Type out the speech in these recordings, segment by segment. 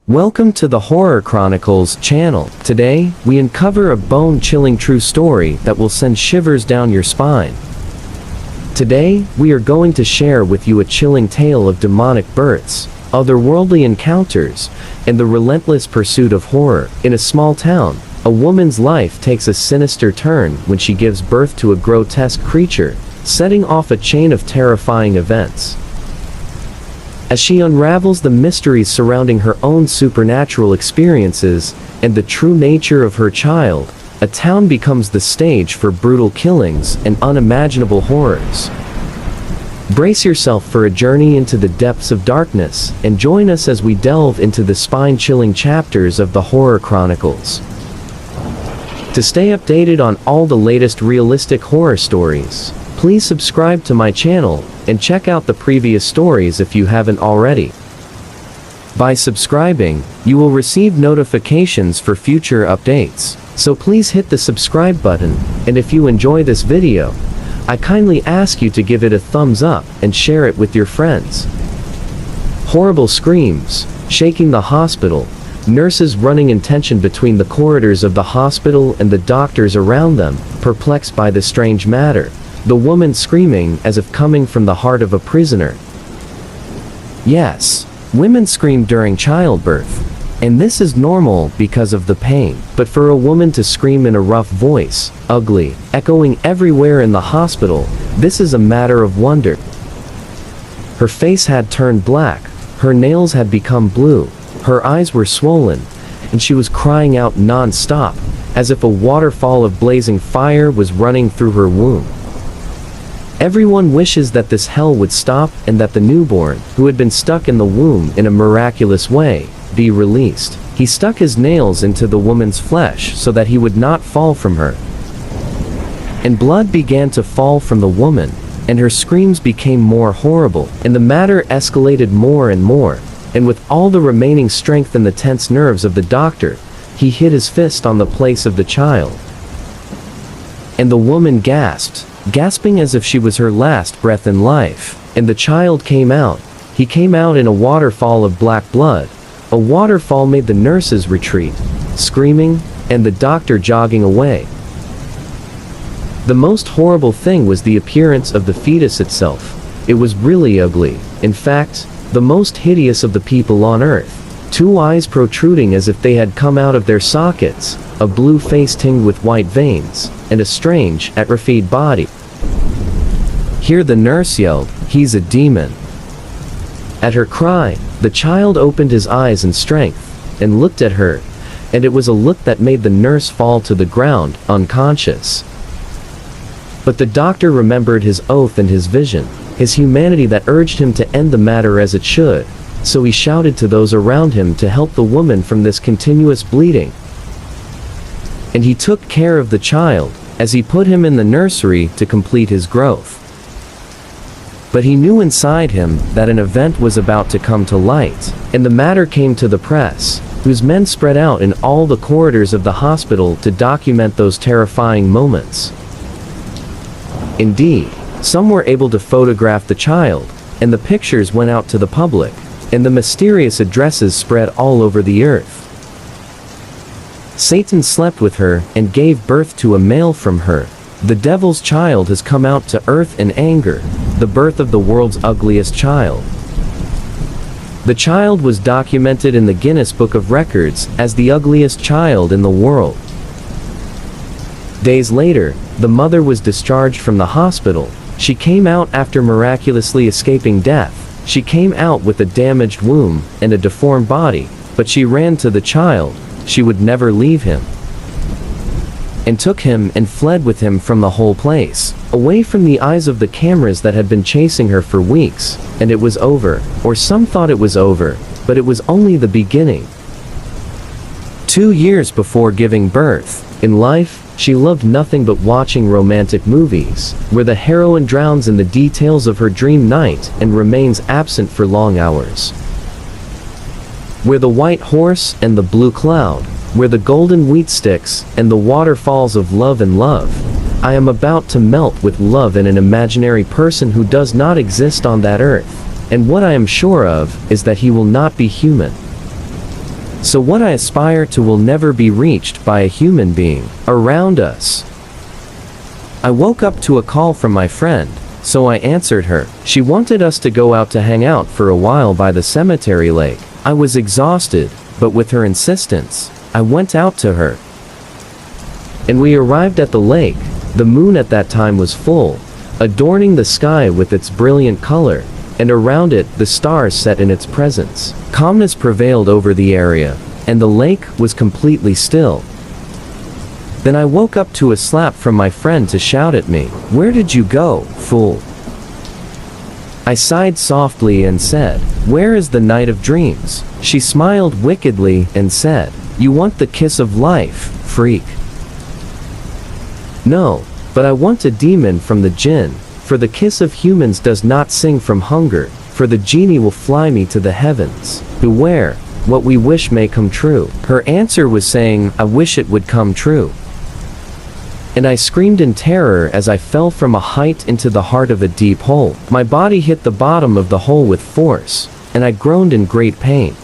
Welcome to the Horror Chronicles channel. Today, we uncover a bone-chilling true story that will send shivers down your spine. Today, we are going to share with you a chilling tale of demonic births, otherworldly encounters, and the relentless pursuit of horror. In a small town, a woman's life takes a sinister turn when she gives birth to a grotesque creature, setting off a chain of terrifying events. As she unravels the mysteries surrounding her own supernatural experiences and the true nature of her child, a town becomes the stage for brutal killings and unimaginable horrors. Brace yourself for a journey into the depths of darkness and join us as we delve into the spine-chilling chapters of the Horror Chronicles. To stay updated on all the latest realistic horror stories, please subscribe to my channel and check out the previous stories if you haven't already. By subscribing, you will receive notifications for future updates, so please hit the subscribe button, and if you enjoy this video, I kindly ask you to give it a thumbs up and share it with your friends. Horrible screams, shaking the hospital, nurses running in tension between the corridors of the hospital and the doctors around them, perplexed by the strange matter. The woman screaming as if coming from the heart of a prisoner. Yes, women scream during childbirth, and this is normal because of the pain. But for a woman to scream in a rough voice, ugly, echoing everywhere in the hospital, this is a matter of wonder. Her face had turned black, her nails had become blue, her eyes were swollen, and she was crying out non-stop, as if a waterfall of blazing fire was running through her womb. Everyone wishes that this hell would stop and that the newborn, who had been stuck in the womb in a miraculous way, be released. He stuck his nails into the woman's flesh so that he would not fall from her. And blood began to fall from the woman, and her screams became more horrible, and the matter escalated more and more, and with all the remaining strength in the tense nerves of the doctor, he hit his fist on the place of the child. And the woman gasped, gasping as if she was her last breath in life, and the child came out. He came out in a waterfall of black blood. A waterfall made the nurses retreat, screaming, and the doctor jogging away. The most horrible thing was the appearance of the fetus itself. It was really ugly, in fact, the most hideous of the people on earth. Two eyes protruding as if they had come out of their sockets, a blue face tinged with white veins, and a strange, atrophied body. Here the nurse yelled, "He's a demon." At her cry, the child opened his eyes in strength, and looked at her, and it was a look that made the nurse fall to the ground, unconscious. But the doctor remembered his oath and his vision, his humanity that urged him to end the matter as it should, so he shouted to those around him to help the woman from this continuous bleeding. And he took care of the child, as he put him in the nursery to complete his growth. But he knew inside him that an event was about to come to light, and the matter came to the press, whose men spread out in all the corridors of the hospital to document those terrifying moments. Indeed, some were able to photograph the child, and the pictures went out to the public, and the mysterious addresses spread all over the earth. Satan slept with her and gave birth to a male from her. The devil's child has come out to earth in anger, the birth of the world's ugliest child. The child was documented in the Guinness Book of Records as the ugliest child in the world. Days later, the mother was discharged from the hospital. She came out after miraculously escaping death. She came out with a damaged womb and a deformed body, but she ran to the child. She would never leave him, and took him and fled with him from the whole place, away from the eyes of the cameras that had been chasing her for weeks. And it was over, or some thought it was over, but it was only the beginning. 2 years before giving birth, in life, she loved nothing but watching romantic movies, where the heroine drowns in the details of her dream night and remains absent for long hours. Where the white horse and the blue cloud, where the golden wheat sticks and the waterfalls of love and love, I am about to melt with love in an imaginary person who does not exist on that earth, and what I am sure of is that he will not be human. So what I aspire to will never be reached by a human being around us. I woke up to a call from my friend, so I answered her. She wanted us to go out to hang out for a while by the cemetery lake. I was exhausted, but with her insistence, I went out to her. And we arrived at the lake. The moon at that time was full, adorning the sky with its brilliant color, and around it the stars set in its presence. Calmness prevailed over the area, and the lake was completely still. Then I woke up to a slap from my friend to shout at me, "Where did you go, fool?" I sighed softly and said, "Where is the night of dreams?" She smiled wickedly and said, "You want the kiss of life, freak." No, but I want a demon from the jinn, for the kiss of humans does not sing from hunger, for the genie will fly me to the heavens. Beware, what we wish may come true. Her answer was saying, "I wish it would come true." And I screamed in terror as I fell from a height into the heart of a deep hole. My body hit the bottom of the hole with force, and I groaned in great pain.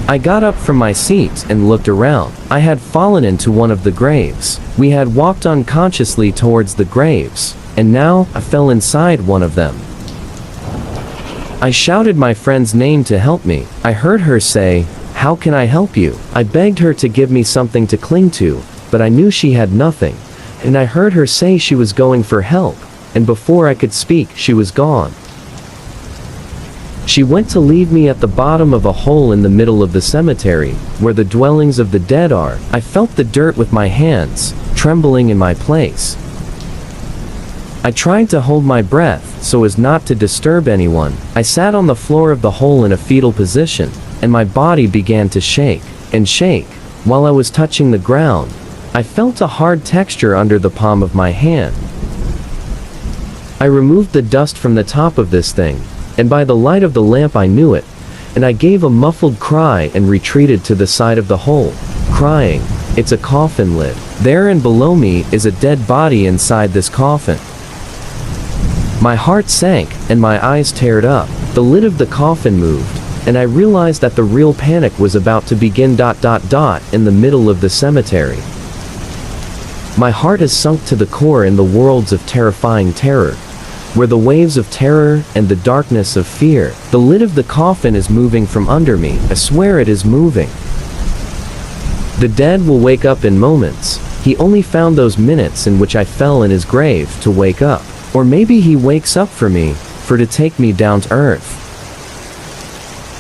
I got up from my seat and looked around. I had fallen into one of the graves. We had walked unconsciously towards the graves, and now I fell inside one of them. I shouted my friend's name to help me. I heard her say, "How can I help you?" I begged her to give me something to cling to, but I knew she had nothing, and I heard her say she was going for help, and before I could speak she was gone. She went to leave me at the bottom of a hole in the middle of the cemetery, where the dwellings of the dead are. I felt the dirt with my hands, trembling in my place. I tried to hold my breath, so as not to disturb anyone. I sat on the floor of the hole in a fetal position, and my body began to shake and shake. While I was touching the ground, I felt a hard texture under the palm of my hand. I removed the dust from the top of this thing, and by the light of the lamp I knew it, and I gave a muffled cry and retreated to the side of the hole, crying, "It's a coffin lid. There and below me is a dead body inside this coffin." My heart sank, and my eyes teared up. The lid of the coffin moved, and I realized that the real panic was about to begin. In the middle of the cemetery. My heart has sunk to the core in the worlds of terrifying terror, where the waves of terror and the darkness of fear. The lid of the coffin is moving from under me. I swear it is moving. The dead will wake up in moments. He only found those minutes in which I fell in his grave to wake up. Or maybe he wakes up for me, for to take me down to earth.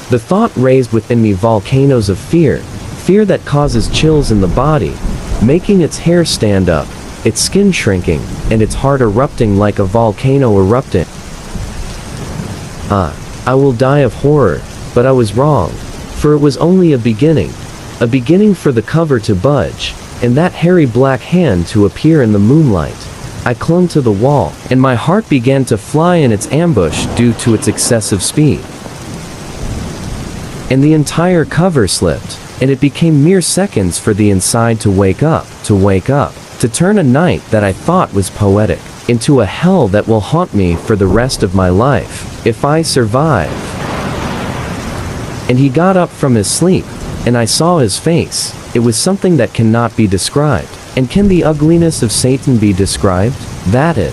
The thought raised within me volcanoes of fear, fear that causes chills in the body, making its hair stand up, its skin shrinking, and its heart erupting like a volcano erupting. I will die of horror, but I was wrong, for it was only a beginning for the cover to budge, and that hairy black hand to appear in the moonlight. I clung to the wall, and my heart began to fly in its ambush due to its excessive speed. And the entire cover slipped, and it became mere seconds for the inside to wake up, to turn a night that I thought was poetic, into a hell that will haunt me for the rest of my life, if I survive. And he got up from his sleep, and I saw his face. It was something that cannot be described. And can the ugliness of Satan be described? That it.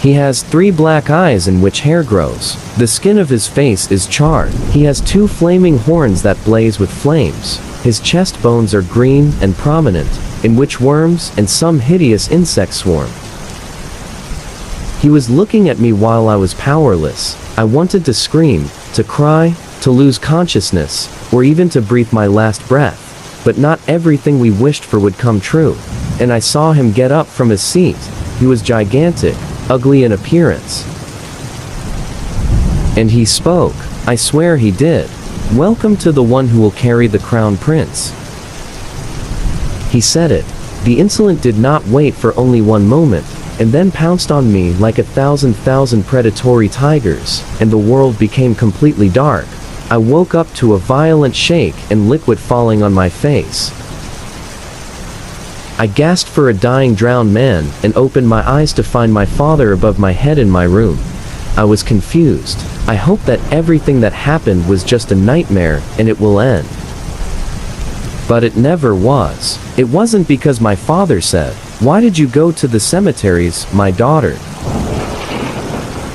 He has 3 black eyes in which hair grows. The skin of his face is charred. He has 2 flaming horns that blaze with flames. His chest bones are green and prominent, in which worms and some hideous insects swarm. He was looking at me while I was powerless. I wanted to scream, to cry, to lose consciousness, or even to breathe my last breath. But not everything we wished for would come true. And I saw him get up from his seat. He was gigantic, ugly in appearance. And he spoke. I swear he did. "Welcome to the one who will carry the crown, prince." He said it. The insolent did not wait for only one moment, and then pounced on me like a thousand predatory tigers, and the world became completely dark. I woke up to a violent shake and liquid falling on my face. I gasped for a dying drowned man, and opened my eyes to find my father above my head in my room. I was confused. I hoped that everything that happened was just a nightmare and it will end. But it never was. It wasn't because my father said, "Why did you go to the cemeteries, my daughter?"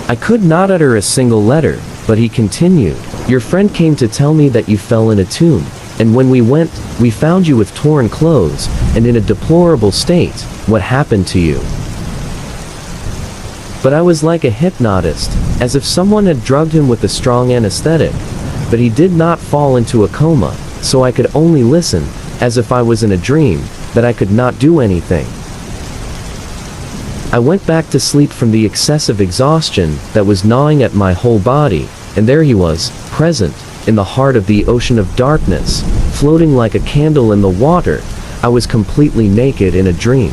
I could not utter a single letter, but he continued, "Your friend came to tell me that you fell in a tomb, and when we went, we found you with torn clothes, and in a deplorable state. What happened to you?" But I was like a hypnotist, as if someone had drugged him with a strong anesthetic. But he did not fall into a coma, so I could only listen, as if I was in a dream, that I could not do anything. I went back to sleep from the excessive exhaustion that was gnawing at my whole body, and there he was, present, in the heart of the ocean of darkness, floating like a candle in the water. I was completely naked in a dream.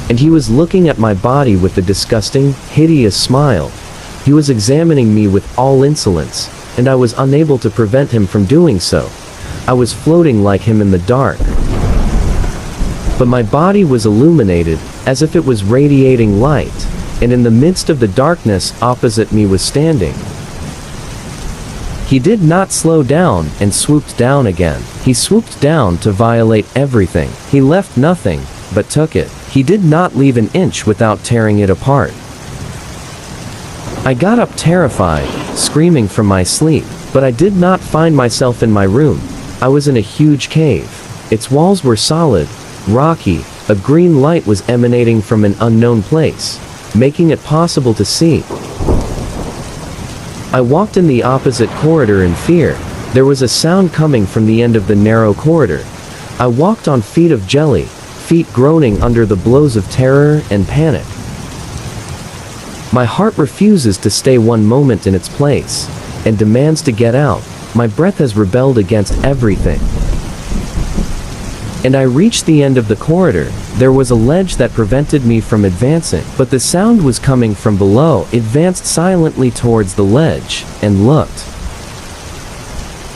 And he was looking at my body with a disgusting, hideous smile. He was examining me with all insolence, and I was unable to prevent him from doing so. I was floating like him in the dark. But my body was illuminated, as if it was radiating light, and in the midst of the darkness opposite me was standing. He did not slow down and swooped down again. He swooped down to violate everything. He left nothing, but took it. He did not leave an inch without tearing it apart. I got up terrified, screaming from my sleep, but I did not find myself in my room. I was in a huge cave. Its walls were solid, rocky. A green light was emanating from an unknown place, making it possible to see. I walked in the opposite corridor in fear. There was a sound coming from the end of the narrow corridor. I walked on feet of jelly, feet groaning under the blows of terror and panic. My heart refuses to stay one moment in its place, and demands to get out. My breath has rebelled against everything. And I reached the end of the corridor. There was a ledge that prevented me from advancing, but the sound was coming from below. Advanced silently towards the ledge, and looked.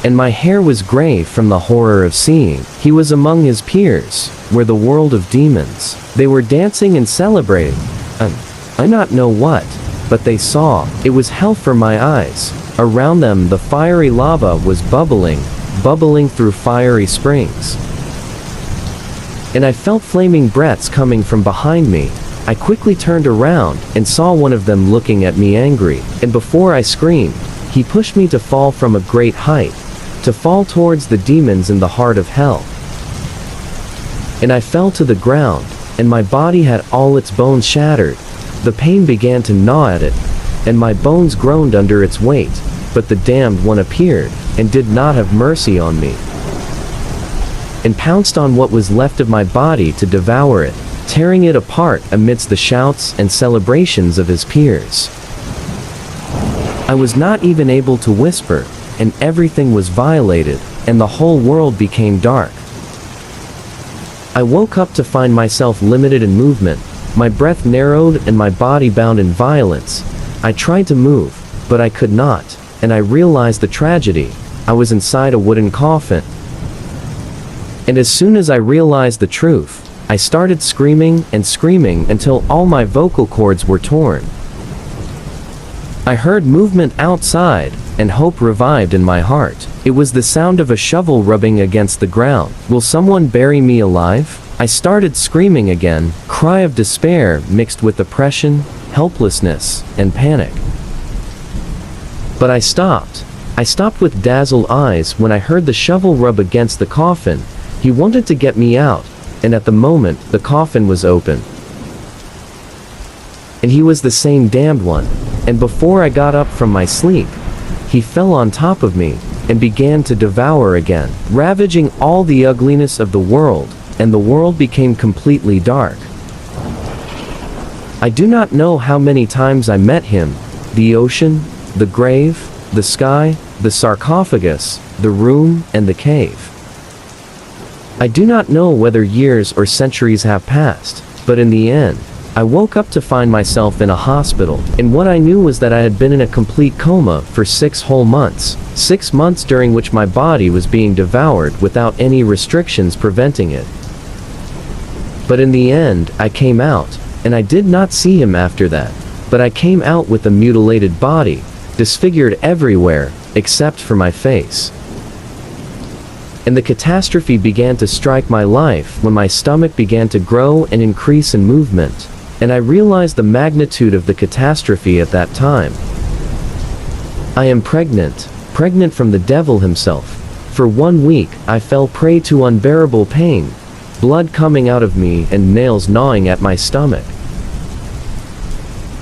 And my hair was gray from the horror of seeing. He was among his peers, were the world of demons. They were dancing and celebrating. I not know what, but they saw. It was hell for my eyes. Around them the fiery lava was bubbling through fiery springs. And I felt flaming breaths coming from behind me. I quickly turned around and saw one of them looking at me angry, and before I screamed, he pushed me to fall from a great height, to fall towards the demons in the heart of hell. And I fell to the ground, and my body had all its bones shattered. The pain began to gnaw at it, and my bones groaned under its weight, but the damned one appeared, and did not have mercy on me, and pounced on what was left of my body to devour it, tearing it apart amidst the shouts and celebrations of his peers. I was not even able to whisper, and everything was violated, and the whole world became dark. I woke up to find myself limited in movement. My breath narrowed and my body bound in violence. I tried to move, but I could not, and I realized the tragedy. I was inside a wooden coffin. And as soon as I realized the truth, I started screaming and screaming until all my vocal cords were torn. I heard movement outside, and hope revived in my heart. It was the sound of a shovel rubbing against the ground. Will someone bury me alive? I started screaming again, cry of despair mixed with oppression, helplessness, and panic. But I stopped. I stopped with dazzled eyes when I heard the shovel rub against the coffin. He wanted to get me out, and at the moment, the coffin was open. And he was the same damned one. And before I got up from my sleep, he fell on top of me, and began to devour again, ravaging all the ugliness of the world, and the world became completely dark. I do not know how many times I met him, the ocean, the grave, the sky, the sarcophagus, the room, and the cave. I do not know whether years or centuries have passed, but in the end, I woke up to find myself in a hospital, and what I knew was that I had been in a complete coma for 6 whole months. 6 months during which my body was being devoured without any restrictions preventing it. But in the end, I came out, and I did not see him after that. But but I came out with a mutilated body, disfigured everywhere, except for my face. And the catastrophe began to strike my life when my stomach began to grow and increase in movement, and I realized the magnitude of the catastrophe at that time. I am pregnant from the devil himself. For 1 week, I fell prey to unbearable pain, blood coming out of me and nails gnawing at my stomach.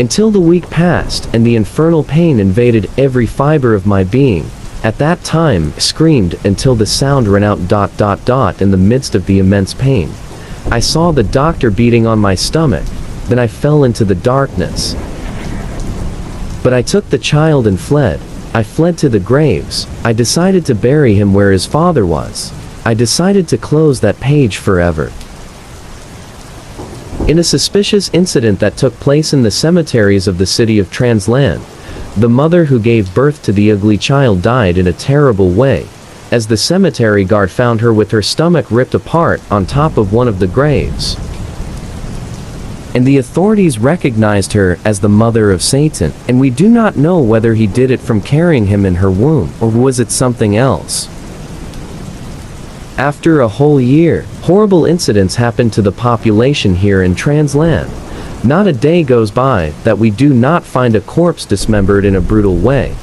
Until the week passed and the infernal pain invaded every fiber of my being. At that time, I screamed until the sound ran out ... In the midst of the immense pain, I saw the doctor beating on my stomach. Then I fell into the darkness. But I took the child and fled. I fled to the graves. I decided to bury him where his father was. I decided to close that page forever. In a suspicious incident that took place in the cemeteries of the city of Transland, the mother who gave birth to the ugly child died in a terrible way, as the cemetery guard found her with her stomach ripped apart on top of one of the graves. And the authorities recognized her as the mother of Satan, and we do not know whether he did it from carrying him in her womb, or was it something else. After a whole year, horrible incidents happen to the population here in Transland. Not a day goes by that we do not find a corpse dismembered in a brutal way.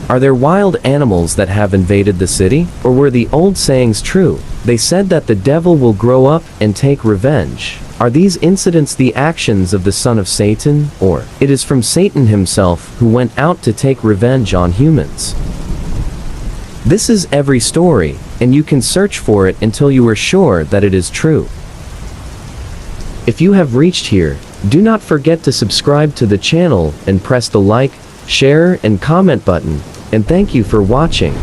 Are there wild animals that have invaded the city? Or were the old sayings true? They said that the devil will grow up and take revenge. Are these incidents the actions of the son of Satan? Or it is from Satan himself who went out to take revenge on humans? This is every story, and you can search for it until you are sure that it is true. If you have reached here, do not forget to subscribe to the channel and press the like, share, and comment button, and thank you for watching.